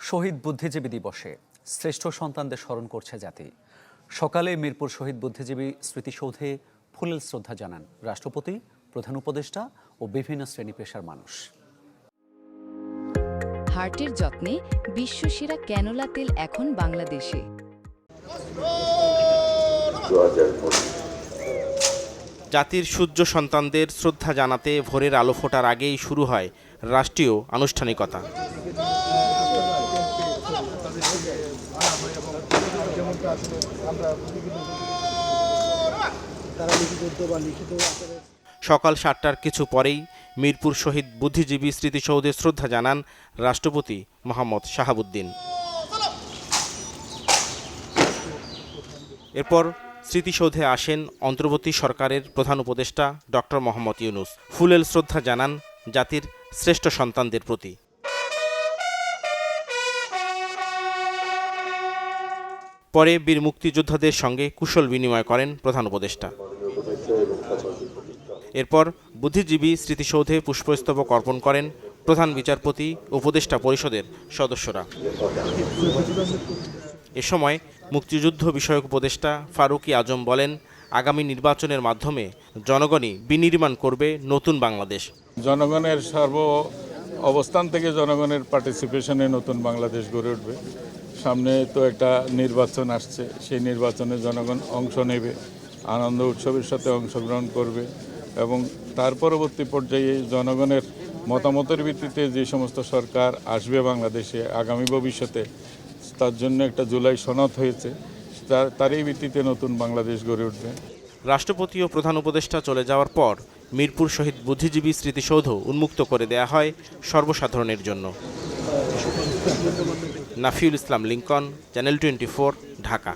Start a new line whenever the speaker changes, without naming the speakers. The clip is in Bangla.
শহীদ বুদ্ধিজীবী দিবসে শ্রেষ্ঠ সন্তানদের স্মরণ করছে জাতি। সকালে মিরপুর শহীদ বুদ্ধিজীবী স্মৃতিসৌধে ফুলেল শ্রদ্ধা জানান রাষ্ট্রপতি, প্রধান উপদেষ্টা ও বিভিন্ন শ্রেণী পেশার মানুষ।
হার্টের যত্নে বিশ্বসেরা ক্যানোলা তেল এখন বাংলাদেশে।
জাতির সূর্য সন্তানদের শ্রদ্ধা জানাতে ভোরের আলো ফোটার আগেই শুরু হয় রাষ্ট্রীয় আনুষ্ঠানিকতা। সকাল ৭টার কিছু পরেই মিরপুর শহীদ বুদ্ধিজীবী স্মৃতিসৌধে শ্রদ্ধা জানান রাষ্ট্রপতি মোহাম্মদ শাহাবুদ্দিন। এরপর স্মৃতিসৌধে আসেন অন্তর্বর্তী সরকারের প্রধান উপদেষ্টা ডক্টর মোহাম্মদ ইউনূস। ফুলেল শ্রদ্ধা জানান জাতির শ্রেষ্ঠ সন্তানদের প্রতি। পরে বীর মুক্তিযোদ্ধাদের সঙ্গে কুশল বিনিময় করেন প্রধান উপদেষ্টা। এরপর বুদ্ধিজীবী স্মৃতিসৌধে পুষ্পস্তবক অর্পণ করেন প্রধান বিচারপতি উপদেষ্টা পরিষদের সদস্যরা। এ সময় মুক্তিযুদ্ধ বিষয়ক উপদেষ্টা ফারুকী আজম বলেন, আগামী নির্বাচনের মাধ্যমে জনগণই বিনির্মাণ করবে নতুন বাংলাদেশ।
জনগণের সর্ব অবস্থান থেকে জনগণের পার্টিসিপেশনে নতুন বাংলাদেশ গড়ে উঠবে। সামনে তো একটা নির্বাচন আসছে, সেই নির্বাচনে জনগণ অংশ নেবে, আনন্দ উৎসবের সাথে অংশগ্রহণ করবে এবং তার পরবর্তী পর্যায়ে জনগণের মতামতের ভিত্তিতে যে সমস্ত সরকার আসবে বাংলাদেশে আগামী ভবিষ্যতে, তার জন্য একটা জুলাই সনদ হয়েছে, তারই ভিত্তিতে নতুন বাংলাদেশ গড়ে উঠবে।
রাষ্ট্রপতি ও প্রধান উপদেষ্টা চলে যাওয়ার পর মিরপুর শহীদ বুদ্ধিজীবী স্মৃতিসৌধ উন্মুক্ত করে দেয়া হয় সর্বসাধারণের জন্য। নাফিউল ইসলাম লিংকন, চ্যানেল 24, ঢাকা।